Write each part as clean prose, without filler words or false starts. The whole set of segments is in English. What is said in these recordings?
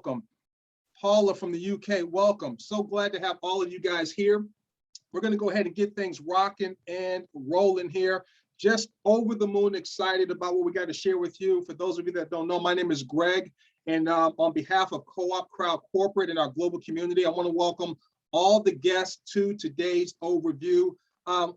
welcome. Paula from the UK, welcome. So glad to have all of you guys here. We're going to go ahead and get things rocking and rolling here. Just over the moon excited about what we got to share with you. For those of you that don't know, my name is Greg, and on behalf of Co-op Crowd Corporate and our global community, I want to welcome all the guests to today's overview.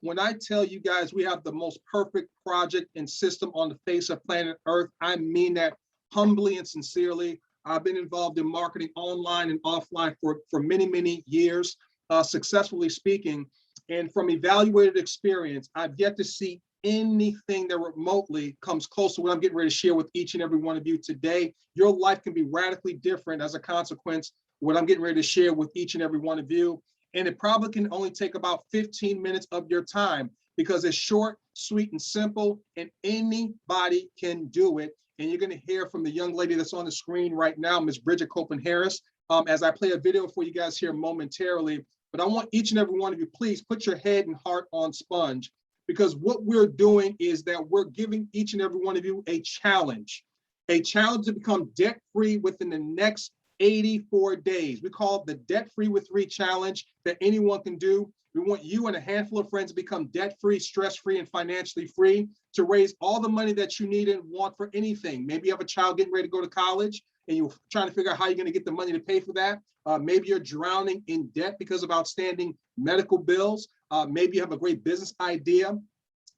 When I tell you guys we have the most perfect project and system on the face of planet Earth, I mean that humbly and sincerely. I've been involved in marketing online and offline for many, many years, successfully speaking. And from evaluated experience, I've yet to see anything that remotely comes close to what I'm getting ready to share with each and every one of you today. Your life can be radically different as a consequence of what I'm getting ready to share with each and every one of you. And it probably can only take about 15 minutes of your time because it's short, sweet, and simple, and anybody can do it. And you're going to hear from the young lady that's on the screen right now, Ms. Bridget Copeland-Harris, as I play a video for you guys here momentarily. But I want each and every one of you, please put your head and heart on sponge, because what we're doing is that we're giving each and every one of you a challenge to become debt-free within the next 84 days. We call it the Debt-Free with 3 challenge that anyone can do. We want you and a handful of friends to become debt-free, stress-free, and financially free to raise all the money that you need and want for anything. Maybe you have a child getting ready to go to college and you're trying to figure out how you're going to get the money to pay for that. Maybe you're drowning in debt because of outstanding medical bills. Maybe you have a great business idea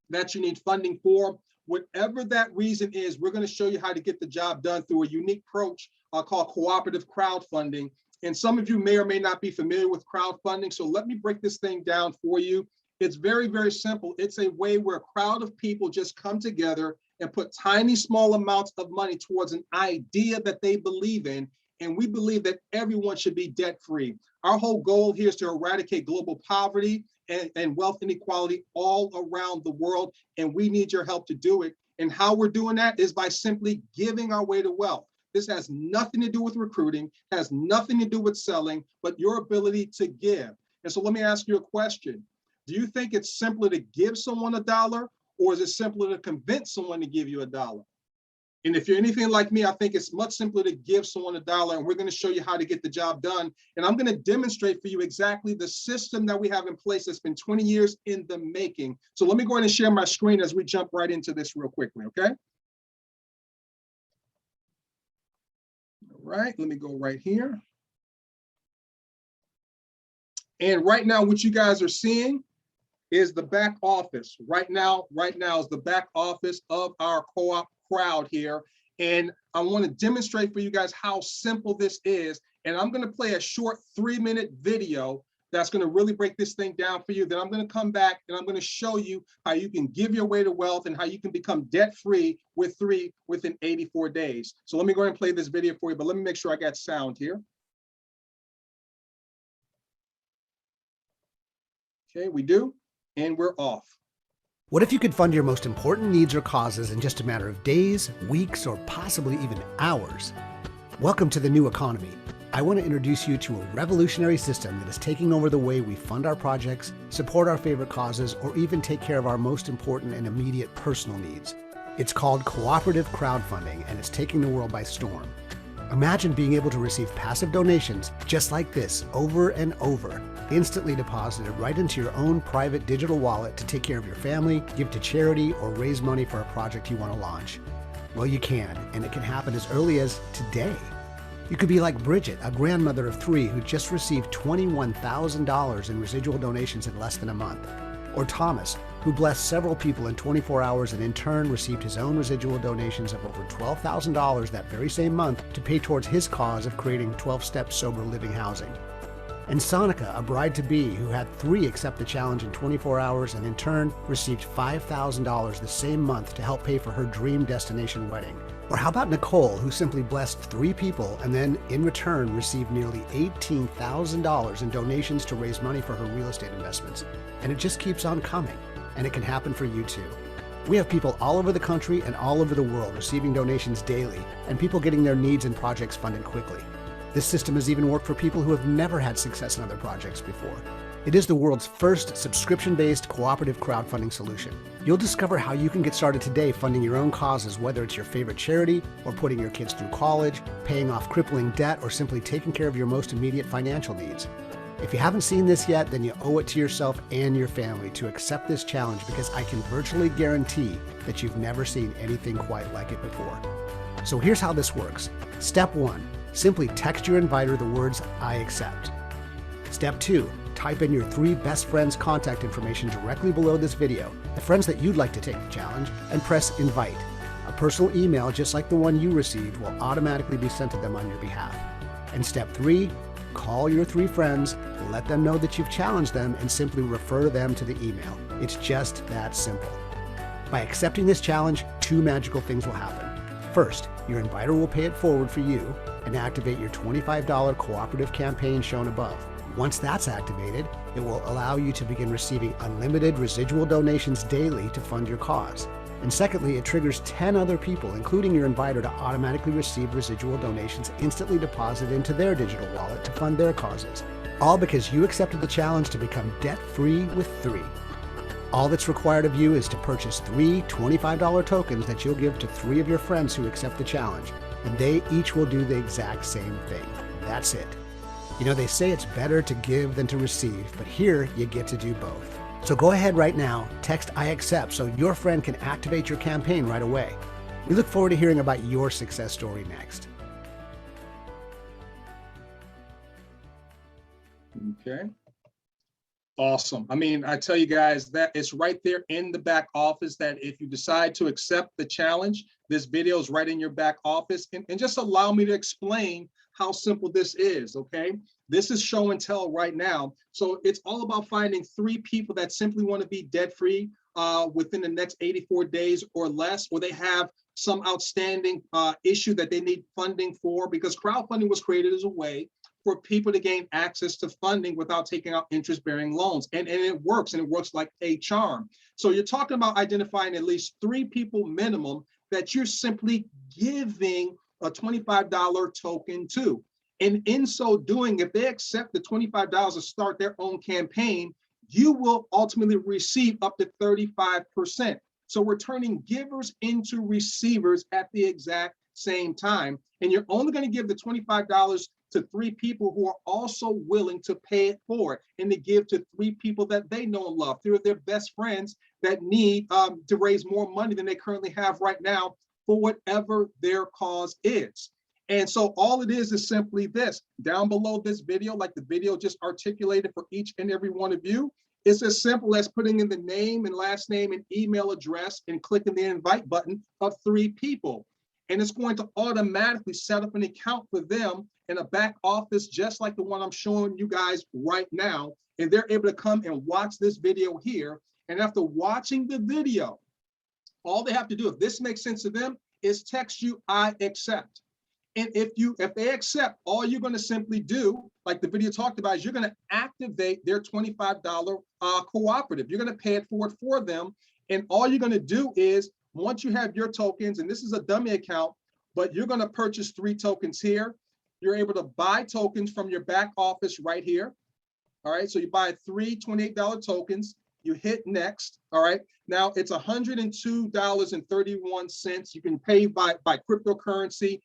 that you need funding for. Whatever that reason is, we're going to show you how to get the job done through a unique approach called cooperative crowdfunding. And some of you may or may not be familiar with crowdfunding, so let me break this thing down for you. It's very, very simple. It's a way where a crowd of people just come together and put tiny, small amounts of money towards an idea that they believe in. And we believe that everyone should be debt-free. Our whole goal here is to eradicate global poverty and wealth inequality all around the world. And we need your help to do it. And how we're doing that is by simply giving our way to wealth. This has nothing to do with recruiting, has nothing to do with selling, but your ability to give. And so let me ask you a question. Do you think it's simpler to give someone $1, or is it simpler to convince someone to give you $1? And if you're anything like me, I think it's much simpler to give someone $1, and we're going to show you how to get the job done. And I'm going to demonstrate for you exactly the system that we have in place that's been 20 years in the making. So let me go ahead and share my screen as we jump right into this real quickly, okay? All right, let me go right here. And right now, what you guys are seeing is the back office. Right now is the back office of our co-op crowd here. And I want to demonstrate for you guys how simple this is. And I'm going to play a short 3-minute video that's going to really break this thing down for you. Then I'm going to come back and I'm going to show you how you can give your way to wealth and how you can become debt-free within 84 days. So let me go ahead and play this video for you, but let me make sure I got sound here. Okay, we do, and we're off. What if you could fund your most important needs or causes in just a matter of days, weeks, or possibly even hours? Welcome to the new economy. I want to introduce you to a revolutionary system that is taking over the way we fund our projects, support our favorite causes, or even take care of our most important and immediate personal needs. It's called cooperative crowdfunding, and it's taking the world by storm. Imagine being able to receive passive donations just like this over and over, instantly deposited right into your own private digital wallet to take care of your family, give to charity, or raise money for a project you want to launch. Well, you can, and it can happen as early as today. You could be like Bridget, a grandmother of 3 who just received $21,000 in residual donations in less than a month. Or Thomas, who blessed several people in 24 hours and in turn received his own residual donations of over $12,000 that very same month to pay towards his cause of creating 12-step sober living housing. And Sonica, a bride-to-be who had 3 accept the challenge in 24 hours and in turn received $5,000 the same month to help pay for her dream destination wedding. Or how about Nicole, who simply blessed 3 people and then in return received nearly $18,000 in donations to raise money for her real estate investments. And it just keeps on coming, and it can happen for you too. We have people all over the country and all over the world receiving donations daily, and people getting their needs and projects funded quickly. This system has even worked for people who have never had success in other projects before. It is the world's first subscription-based cooperative crowdfunding solution. You'll discover how you can get started today funding your own causes, whether it's your favorite charity or putting your kids through college, paying off crippling debt, or simply taking care of your most immediate financial needs. If you haven't seen this yet, then you owe it to yourself and your family to accept this challenge, because I can virtually guarantee that you've never seen anything quite like it before. So here's how this works. Step 1, simply text your inviter the words, "I accept." Step 2, type in your 3 best friends' contact information directly below this video, the friends that you'd like to take the challenge, and press invite. A personal email just like the one you received will automatically be sent to them on your behalf. And step 3, call your 3 friends, let them know that you've challenged them, and simply refer them to the email. It's just that simple. By accepting this challenge, 2 magical things will happen. First, your inviter will pay it forward for you and activate your $25 cooperative campaign shown above. Once that's activated, it will allow you to begin receiving unlimited residual donations daily to fund your cause. And secondly, it triggers 10 other people, including your inviter, to automatically receive residual donations instantly deposited into their digital wallet to fund their causes. All because you accepted the challenge to become debt-free with 3. All that's required of you is to purchase 3 $25 tokens that you'll give to 3 of your friends who accept the challenge, and they each will do the exact same thing. That's it. You know, they say it's better to give than to receive, but here you get to do both. So go ahead right now, text "I accept" so your friend can activate your campaign right away. We look forward to hearing about your success story next. Okay. Awesome. I mean, I tell you guys that it's right there in the back office, that if you decide to accept the challenge, this video is right in your back office. And just allow me to explain how simple this is, okay? This is show and tell right now. So it's all about finding 3 people that simply want to be debt-free within the next 84 days or less, or they have some outstanding issue that they need funding for, because crowdfunding was created as a way for people to gain access to funding without taking out interest-bearing loans. And it works like a charm. So you're talking about identifying at least 3 people minimum that you're simply giving a $25 token to. And in so doing, if they accept the $25 to start their own campaign, you will ultimately receive up to 35%. So we're turning givers into receivers at the exact same time. And you're only going to give the $25 to 3 people who are also willing to pay it forward, and to give to 3 people that they know and love, 3 of their best friends that need to raise more money than they currently have right now for whatever their cause is. And so all it is simply this. Down below this video, like the video just articulated for each and every one of you, it's as simple as putting in the name and last name and email address and clicking the invite button of 3 people. And it's going to automatically set up an account for them in a back office, just like the one I'm showing you guys right now. And they're able to come and watch this video here. And after watching the video, all they have to do, if this makes sense to them, is text you "I accept." And if they accept, all you're going to simply do, like the video talked about, is you're going to activate their $25 cooperative. You're going to pay it forward for them. And all you're going to do is, once you have your tokens, and this is a dummy account, but you're going to purchase 3 tokens here. You're able to buy tokens from your back office right here. All right, so you buy 3 $28 tokens. You hit next. All right, now it's $102.31. You can pay by cryptocurrency,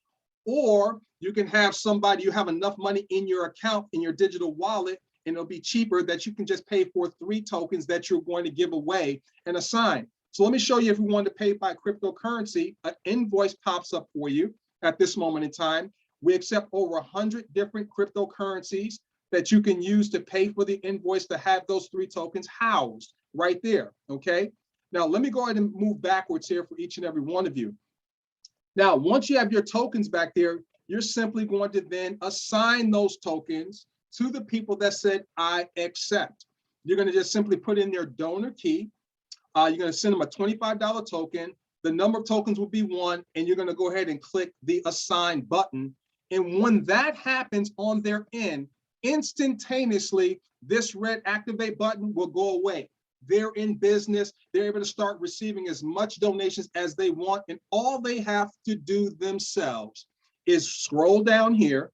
or you can have somebody, you have enough money in your account, in your digital wallet, and it'll be cheaper, that you can just pay for 3 tokens that you're going to give away and assign. So let me show you, if you want to pay by cryptocurrency, an invoice pops up for you at this moment in time. We accept over 100 different cryptocurrencies that you can use to pay for the invoice to have those 3 tokens housed right there, okay? Now, let me go ahead and move backwards here for each and every one of you. Now, once you have your tokens back there, you're simply going to then assign those tokens to the people that said "I accept." You're going to just simply put in their donor key. You're going to send them a $25 token. The number of tokens will be 1, and you're going to go ahead and click the assign button. And when that happens on their end, instantaneously, this red activate button will go away. They're in business. They're able to start receiving as much donations as they want. And all they have to do themselves is scroll down here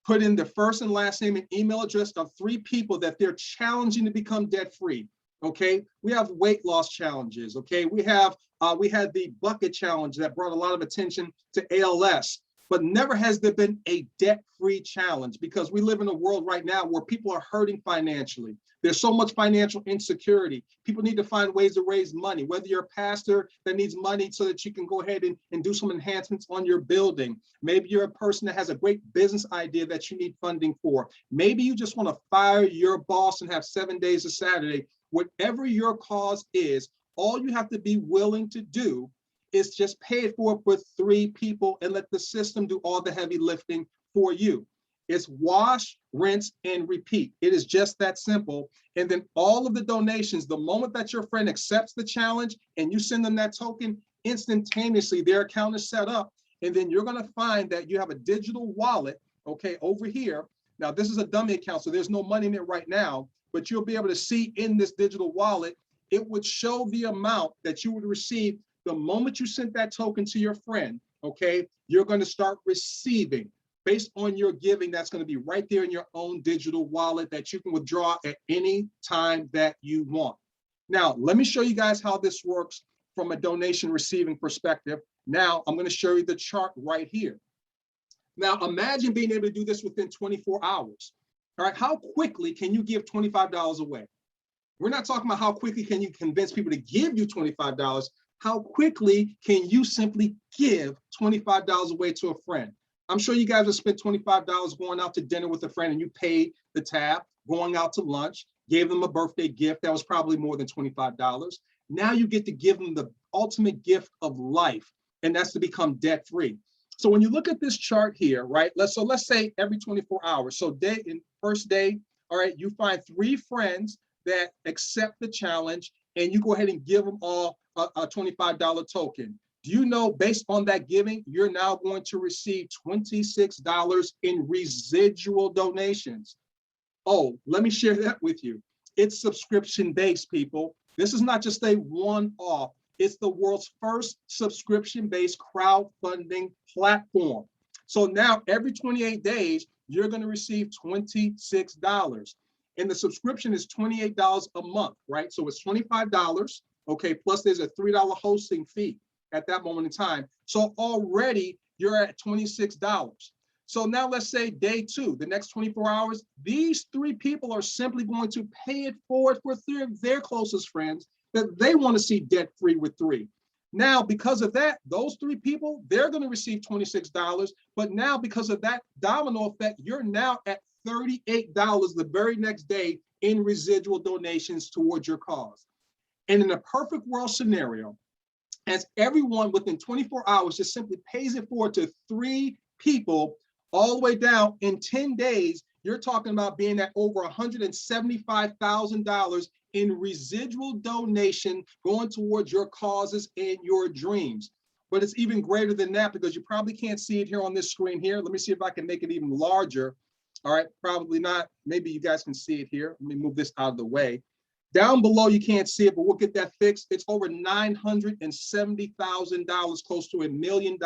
put in the first and last name and email address of 3 people that they're challenging to become debt-free. Okay, we have weight loss challenges. Okay, we had the bucket challenge that brought a lot of attention to ALS, but never has there been a debt-free challenge, because we live in a world right now where people are hurting financially. There's so much financial insecurity. People need to find ways to raise money, whether you're a pastor that needs money so that you can go ahead and do some enhancements on your building. Maybe you're a person that has a great business idea that you need funding for. Maybe you just want to fire your boss and have 7 days of Saturday. Whatever your cause is, all you have to be willing to do is just pay it forward with 3 people and let the system do all the heavy lifting for you. It's wash, rinse, and repeat. It is just that simple. And then all of the donations, the moment that your friend accepts the challenge and you send them that token, instantaneously their account is set up. And then you're going to find that you have a digital wallet, okay, over here. Now, this is a dummy account, so there's no money in it right now, but you'll be able to see in this digital wallet, it would show the amount that you would receive the moment you sent that token to your friend, okay? You're going to start receiving based on your giving. That's going to be right there in your own digital wallet that you can withdraw at any time that you want. Now, let me show you guys how this works from a donation receiving perspective. Now, I'm going to show you the chart right here. Now, imagine being able to do this within 24 hours. All right, how quickly can you give $25 away? We're not talking about how quickly can you convince people to give you $25. How quickly can you simply give $25 away to a friend? I'm sure you guys have spent $25 going out to dinner with a friend and you paid the tab, going out to lunch, gave them a birthday gift that was probably more than $25. Now you get to give them the ultimate gift of life, and that's to become debt-free. So when you look at this chart here, right, let's say every 24 hours. So first day, all right, you find 3 friends that accept the challenge and you go ahead and give them all a $25 token. Do you know, based on that giving, you're now going to receive $26 in residual donations. Oh, let me share that with you. It's subscription-based, people. This is not just a one-off. It's the world's first subscription-based crowdfunding platform. So now every 28 days, you're going to receive $26. And the subscription is $28 a month, right? So it's $25, okay, plus there's a $3 hosting fee at that moment in time. So already you're at $26. So now let's say day 2, the next 24 hours, these 3 people are simply going to pay it forward for 3 of their closest friends that they want to see debt-free with 3. Now, because of that, those 3 people, they're going to receive $26. But now because of that domino effect, you're now at $38 the very next day in residual donations towards your cause. And in a perfect world scenario, as everyone within 24 hours just simply pays it forward to 3 people all the way down, in 10 days, you're talking about being at over $175,000 in residual donation going towards your causes and your dreams. But it's even greater than that, because you probably can't see it here on this screen here. Let me see if I can make it even larger. All right, probably not. Maybe you guys can see it here. Let me move this out of the way. Down below, you can't see it, but we'll get that fixed. It's over $970,000, close to $1 million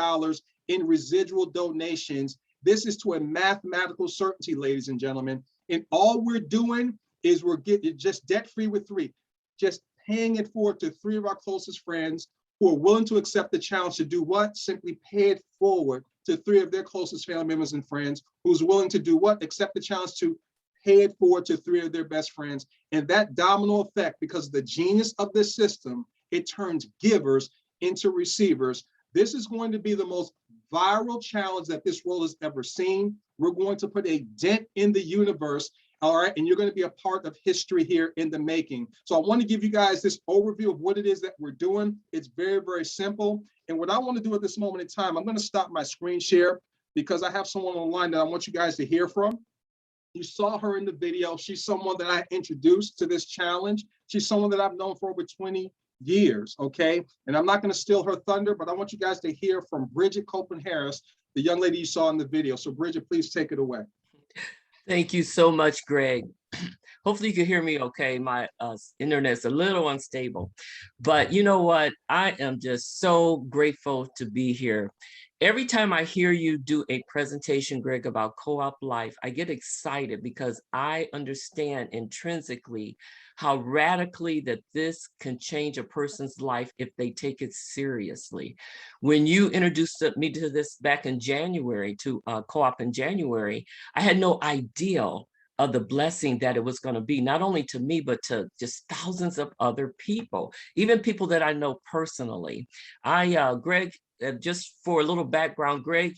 in residual donations. This is to a mathematical certainty, ladies and gentlemen. And all we're doing is we're getting just debt-free with 3, just paying it forward to 3 of our closest friends who are willing to accept the challenge to do what? Simply pay it forward to 3 of their closest family members and friends, who's willing to do what? Accept the challenge to pay it forward to 3 of their best friends. And that domino effect, because of the genius of this system, it turns givers into receivers. This is going to be the most viral challenge that this world has ever seen. We're going to put a dent in the universe, all right? And you're going to be a part of history here in the making. So I want to give you guys this overview of what it is that we're doing. It's very, very simple. And what I want to do at this moment in time, I'm going to stop my screen share because I have someone online that I want you guys to hear from. You saw her in the video. She's someone that I introduced to this challenge. She's someone that I've known for over 20 years, okay? And I'm not going to steal her thunder, but I want you guys to hear from Bridget Copeland-Harris, the young lady you saw in the video. So Bridget, please take it away. Thank you so much, Greg. Hopefully you can hear me okay. My internet's a little unstable, but you know what? I am just so grateful to be here. Every time I hear you do a presentation, Greg, about co-op life, I get excited because I understand intrinsically how radically that this can change a person's life if they take it seriously. When you introduced me to this back in January, to co-op in January, I had no idea of the blessing that it was going to be, not only to me, but to just thousands of other people, even people that I know personally. Greg, just for a little background, Greg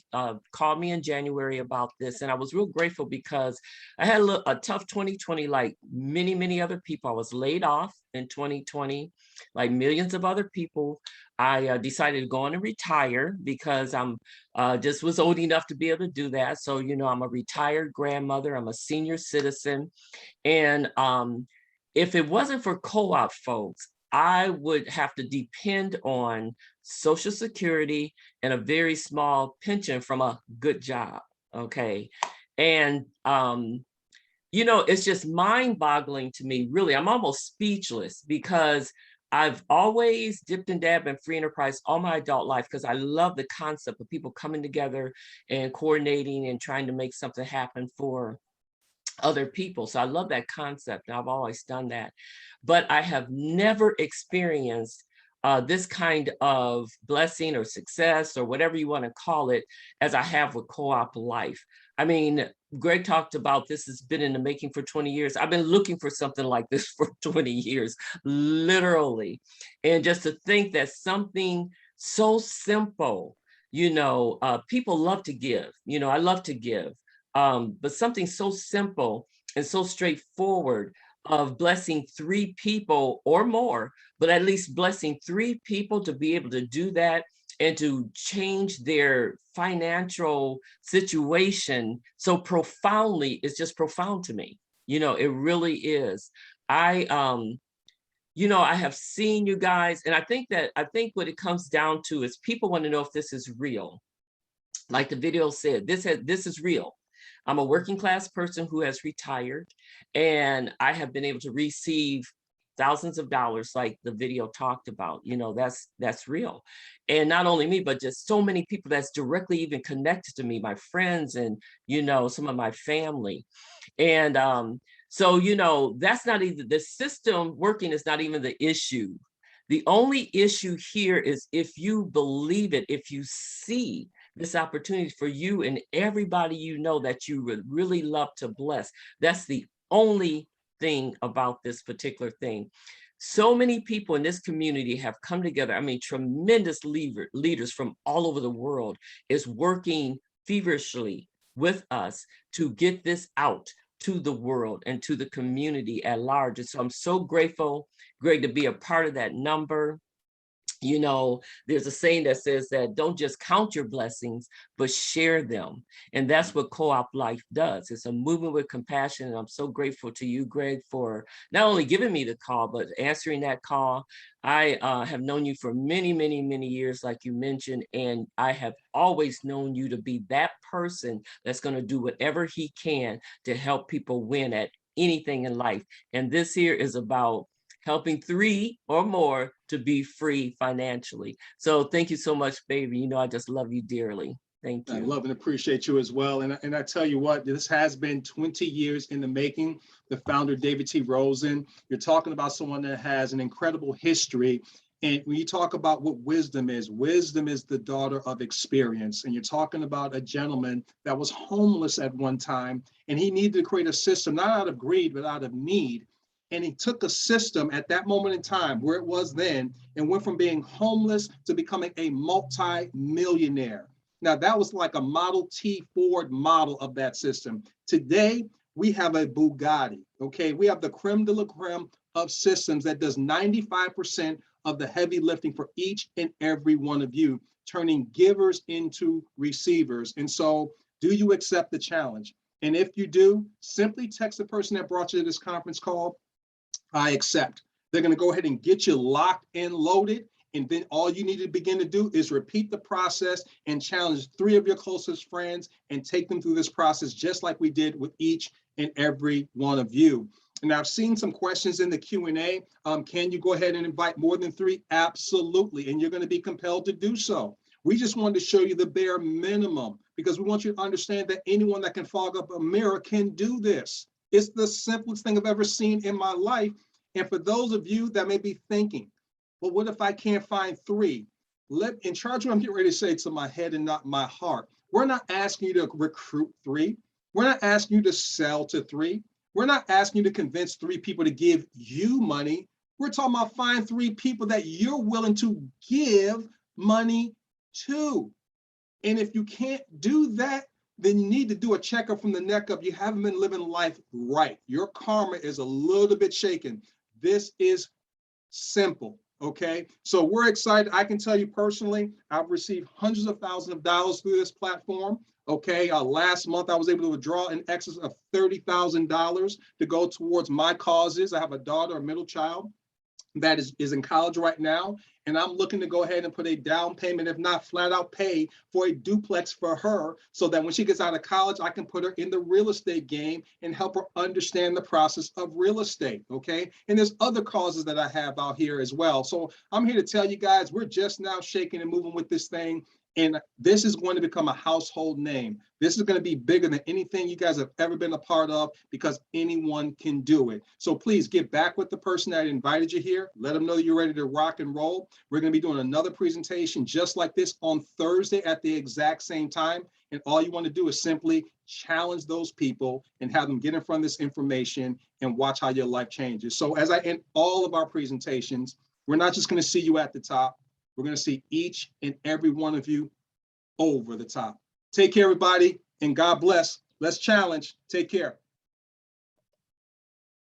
called me in January about this, and I was real grateful because I had a tough 2020, like many, many other people. I was laid off in 2020, like millions of other people. I decided to go on and retire because I'm just was old enough to be able to do that. So, you know, I'm a retired grandmother, I'm a senior citizen. And if it wasn't for co-op folks, I would have to depend on Social Security and a very small pension from a good job, okay? And, you know, it's just mind-boggling to me, really. I'm almost speechless because I've always dipped and dabbed in free enterprise all my adult life because I love the concept of people coming together and coordinating and trying to make something happen for other people. So I love that concept. I've always done that, but I have never experienced this kind of blessing or success or whatever you want to call it as I have with co-op life. I mean, Greg talked about this has been in the making for 20 years. I've been looking for something like this for 20 years, literally. And just to think that something so simple, you know, people love to give, you know, I love to give. But something so simple and so straightforward of blessing 3 people or more, but at least blessing 3 people to be able to do that and to change their financial situation so profoundly, it's just profound to me. You know, it really is. You know, I have seen you guys, and I think what it comes down to is people want to know if this is real. Like the video said, this is real. I'm a working class person who has retired, and I have been able to receive thousands of dollars like the video talked about. You know, that's real. And not only me, but just so many people that's directly even connected to me, my friends and, you know, some of my family. And so, you know, that's not even, the system working is not even the issue. The only issue here is if you believe it, if you see this opportunity for you and everybody you know that you would really love to bless. That's the only thing about this particular thing. So many people in this community have come together. I mean, tremendous leaders from all over the world is working feverishly with us to get this out to the world and to the community at large. And so I'm so grateful, Greg, to be a part of that number. You know, there's a saying that says that don't just count your blessings, but share them. And that's what co-op life does. It's a movement with compassion. And I'm so grateful to you, Greg, for not only giving me the call, but answering that call. I have known you for many, many, many years, like you mentioned, and I have always known you to be that person that's going to do whatever he can to help people win at anything in life. And this here is about helping 3 or more to be free financially. So thank you so much, baby. You know, I just love you dearly. Thank you. I love and appreciate you as well. And I tell you what, this has been 20 years in the making. The founder, David T. Rosen, you're talking about someone that has an incredible history. And when you talk about what wisdom is the daughter of experience. And you're talking about a gentleman that was homeless at one time, and he needed to create a system, not out of greed, but out of need. And he took a system at that moment in time where it was then and went from being homeless to becoming a multi-millionaire. Now, that was like a Model T Ford model of that system. Today, we have a Bugatti, okay? We have the creme de la creme of systems that does 95% of the heavy lifting for each and every one of you, turning givers into receivers. And so, do you accept the challenge? And if you do, simply text the person that brought you to this conference call, I accept. They're going to go ahead and get you locked and loaded. And then all you need to begin to do is repeat the process and challenge 3 of your closest friends and take them through this process, just like we did with each and every one of you. And I've seen some questions in the Q&A. Can you go ahead and invite more than 3? Absolutely. And you're going to be compelled to do so. We just wanted to show you the bare minimum because we want you to understand that anyone that can fog up a mirror can do this. It's the simplest thing I've ever seen in my life. And for those of you that may be thinking, well, what if I can't find 3? In charge of what I'm getting ready to say to my head and not my heart. We're not asking you to recruit 3. We're not asking you to sell to 3. We're not asking you to convince 3 people to give you money. We're talking about find 3 people that you're willing to give money to. And if you can't do that, then you need to do a checkup from the neck up. You haven't been living life right. Your karma is a little bit shaken. This is simple, okay? So we're excited. I can tell you personally, I've received hundreds of thousands of dollars through this platform. Okay, last month I was able to withdraw in excess of $30,000 to go towards my causes. I have a daughter, a middle child that is in college right now, and I'm looking to go ahead and put a down payment, if not flat out pay for a duplex for her, so that when she gets out of college, I can put her in the real estate game and help her understand the process of real estate, okay? And there's other causes that I have out here as well. So I'm here to tell you guys, we're just now shaking and moving with this thing. And this is going to become a household name. This is going to be bigger than anything you guys have ever been a part of because anyone can do it. So please get back with the person that invited you here. Let them know that you're ready to rock and roll. We're going to be doing another presentation just like this on Thursday at the exact same time. And all you want to do is simply challenge those people and have them get in front of this information and watch how your life changes. So as I end all of our presentations, we're not just going to see you at the top. We're going to see each and every one of you over the top. Take care, everybody, and God bless. Let's challenge. Take care.